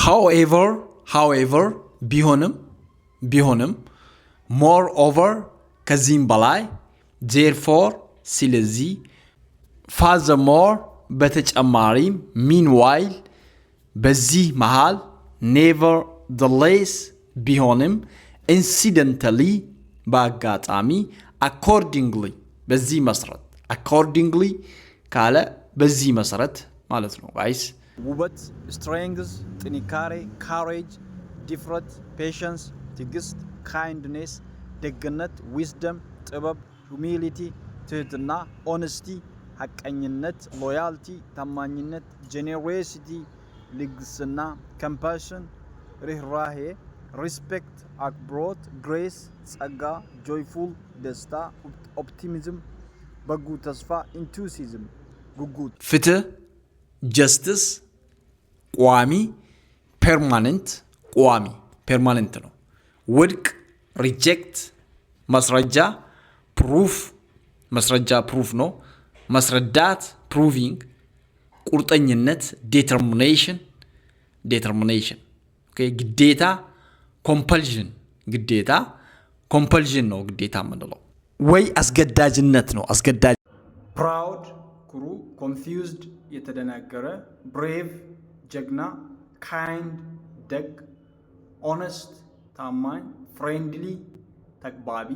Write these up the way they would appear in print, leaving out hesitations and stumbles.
however ቢሆንም moreover ከዚህም በላይ therefore ስለዚህ furthermore በተጨማሪም meanwhile በዚህ መሃል nevertheless ቢሆንም incidentally በአጋጣሚ accordingly በዚህ መሰረት accordingly ካለ በዚህ መሰረት ማለት ነው guys ውበት strength ጥንካሬ courage ድፍረት patience ትዕግስት kindness ደግነት wisdom ጥበብ humility ትህትና honesty ሐቀኝነት loyalty ታማኝነት generosity ልግስና compassion ርህራሄ respect አክብሮት grace ጸጋ joyful ደስታ optimism በጎ ተስፋ enthusiasm ጉጉት ፍትህ justice ቋሚ permanent ነው ውድቅ reject መስረጃ proof ነው መስረዳት proving ቁርጠኝነት determination okay ግዴታ compulsion ነው ግዴታ ምንለው ወይ አስገዳጅነት ነው proud ኩሩ confused የተደናገረ brave ጀግና kind ደግ honest ታማኝ friendly ተግባቢ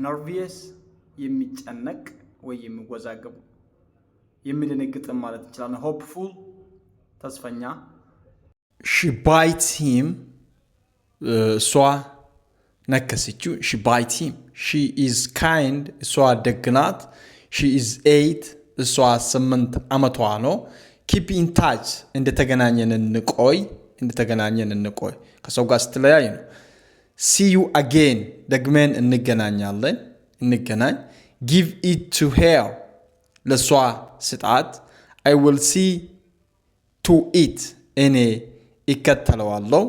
nervous የሚጨነቅ ወይ የሚወዛገብ የሚደነግጥ ማለት እንችላለን hopeful ተስፈኛ she bites him እሷ ነከሰችው she bites him she is kind እሷ ደግናት she is 8 እሷ 8 ዓመቷ ነው keep in touch እንደተገናኘን እንቆይ ከሰው ጋር ስትለያይ ነው see you again ደግመን እንገናኝ give it to her ለሷ ስጣት I will see to it እኔ ይከተለዋለሁ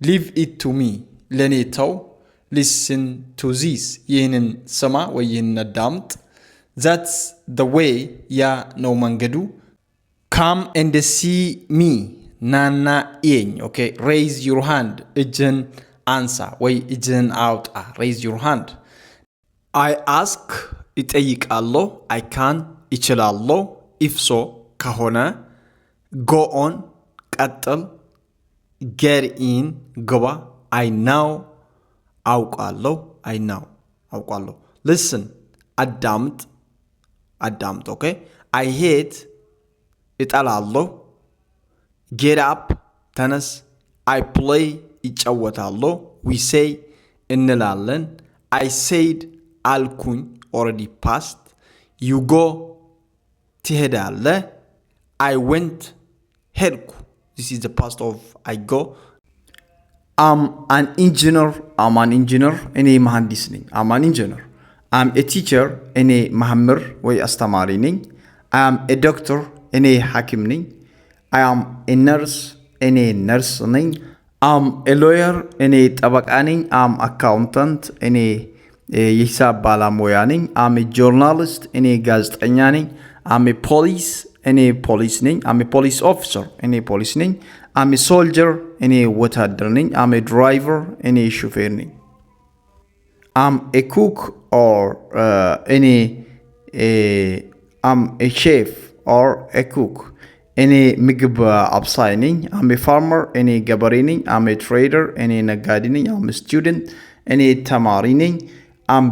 leave it to me ለኔ ተው listen to this ይህንን ስማ ወይ ይህንን አዳምጥ that's the way ያ ነው መንገዱ come and see me ናና ይኝ okay raise your hand እጅን አንሳ ወይ እጅን አውጣ raise your hand I ask ይጠይቃለሁ I can ይችላለሁ if so ከሆነ go on ቀጥል get in ግባ I know አውቃለሁ listen አዳምጥ okay I hate እጠላለሁ get up ተነስ I play ይጫወታለሁ we say እንላለን I said አልኩኝ already past you go ትሄዳለህ I went ሄድኩ this is the past of I go I'm an engineer እኔ መሐንዲስ ነኝ I'm an engineer I'm a teacher እኔ መምህር ወይ አስተማሪ ነኝ I am a doctor እኔ ሐኪም ነኝ I am a nurse እኔ ነርስ ነኝ I'm a lawyer እኔ ጠበቃ ነኝ I'm accountant እኔ የሂሳብ ባለሙያ ነኝ I'm a journalist እኔ ጋዜጠኛ ነኝ I'm a police እኔ ፖሊስ ነኝ I'm a police officer እኔ ፖሊስ ነኝ I'm a soldier እኔ ወታደር ነኝ I'm a driver እኔ ሹፌር ነኝ I'm a cook or I'm a chef or a cook እኔ ምግብ አብሳይ ነኝ I'm a farmer እኔ ገበሬ ነኝ I'm a trader እኔ ነጋዴ ነኝ I'm a student እኔ ተማሪ ነኝ I'm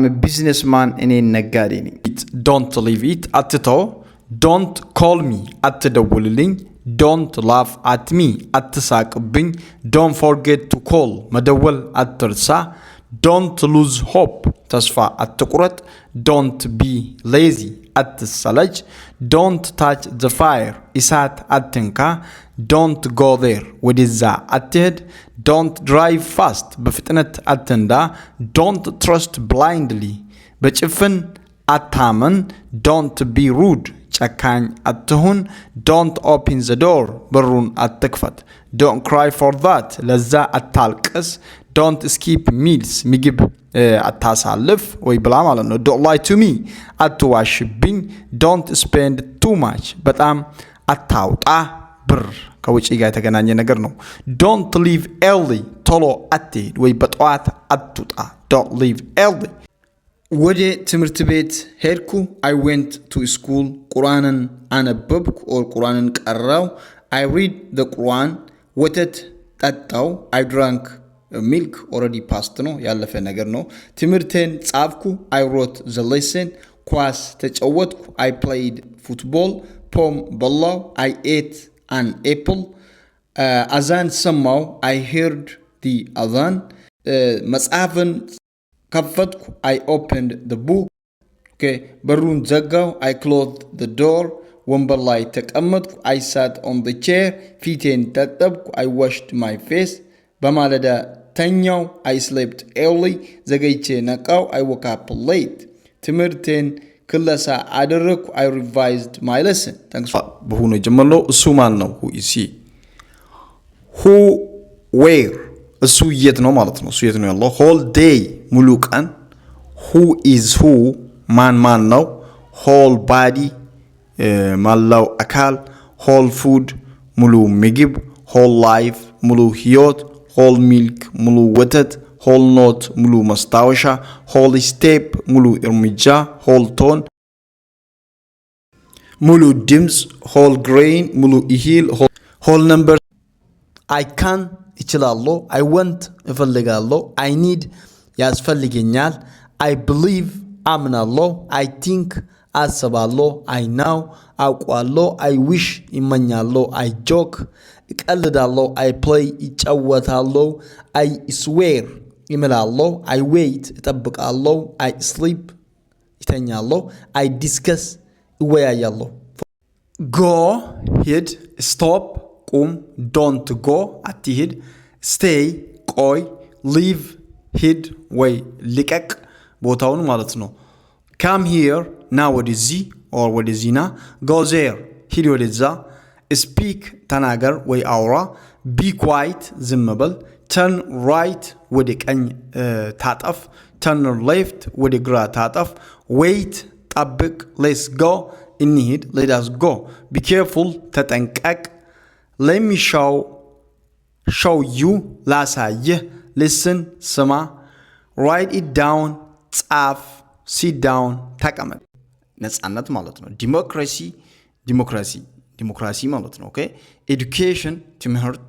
a businessman እኔ ነጋዴ ነኝ don't leave it አትተው don't call me አትደውልልኝ don't laugh at me አትሳቅብኝ don't forget to call መደወል አትርሳ don't lose hope ተስፋ አትቁረጥ don't be lazy አትሰለች don't touch the fire እሳት አትንካ don't go there ወደዛ አትሄድ don't drive fast በፍጥነት አትንዳ don't trust blindly በጭፍን አታመን don't be rude ጨካኝ አትሁን don't open the door በሩን አትክፈት don't cry for that ለዛ አታልቅስ don't skip meals ምግብ አታሳልፍ ወይ ብላ ማለት ነው don't lie to me አትዋሽብኝ don't spend too much በጣም አታውጣ ብር ከውጪ ጋር የተገናኘ ነገር ነው። don't leave early ቶሎ አትሄድ ወይ በጠዋት አትውጣ። don't leave early። ወደ ትምህርት ቤት ሄድኩ I went to school ቁርአንን አነበብኩ or ቁርአንን ቀራው I read the Quran ወተት ጠጣው I drank milk already past ነው ያለፈ ነገር ነው። ትምህርቴን ጻፍኩ I wrote the lesson ኳስ ተጫወትኩ I played football ፖም በላው I ate an apple አዛን ሰማው I heard the adhan መጽሐፍን ከፈትኩ I opened the book okay በሩን ዘጋው I closed the door ወንበር ላይ ተቀመጥኩ I sat on the chair ፊቴን ታጠብኩ I washed my face በማለዳ ተኛው I slept early ዘገይቼ ነቃው I woke up late ትምህርቴን ክለሳ አደረኩ I revised my lesson thanks በሁኑ ጀመረው እሱ ማን ነው who is he who where እሱ የት ነው ማለት ነው እሱ የት ነው ያለው whole day ሙሉ ቀን who is who ማን ነው whole body መላው አካል whole food ሙሉ ምግብ whole life ሙሉ ህይወት whole milk ሙሉ ወተት whole note ሙሉ መስታወሻ whole step ሙሉ እርምጃ whole tone ሙሉ ድምጽ whole grain ሙሉ እህል whole number I can እችላለሁ I want እፈልጋለሁ I need ያስፈልገኛል I believe አምናለሁ I think አስባለሁ I know አውቃለሁ I wish ይመኛለሁ I joke እቀልዳለሁ I play ይጫወታለሁ I swear ይምላለሁ I wait እጠብቃለሁ I sleep ይተኛለሁ I discuss ይወያያለሁ go ሂድ stop ቁም don't go አትሂድ stay ቆይ leave ሂድ ወይ ልቀቅ ቦታውን ማለት ነው come here ና ወደዚህ or ወደዚህ ና go there ሂድ ወደዛ speak ተናገር ወይ አውራ be quiet ዝም በል turn right ወደ ቀኝ ታጠፍ turn left ወደ ግራ ታጠፍ wait ጠብቅ let's go እንሂድ let us go be careful ተጠንቀቅ let me show you ላሳይህ listen ስማ write it down ጻፍ sit down ተቀመጥ ነፃነት ማለት ነው ዲሞክራሲ ማለት ነው ኦኬ education ትምህርት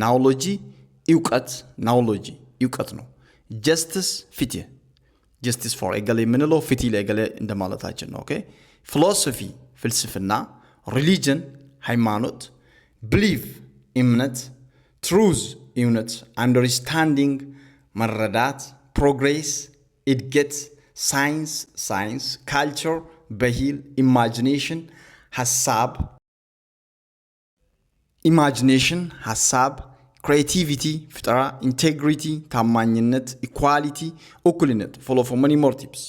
knowledge እውቀት ነው justice ፍትህ justice for እገሌ የምንለው ፍትህ ለእገሌ እንደማለታችን ነው ኦኬ philosophy ፍልስፍና religion ሃይማኖት belief እምነት truth እውነት understanding መረዳት progress እድገት science culture ባህል imagination ሐሳብ creativity ፍጠራ integrity ታማኝነት equality እኩልነት follow for many more tips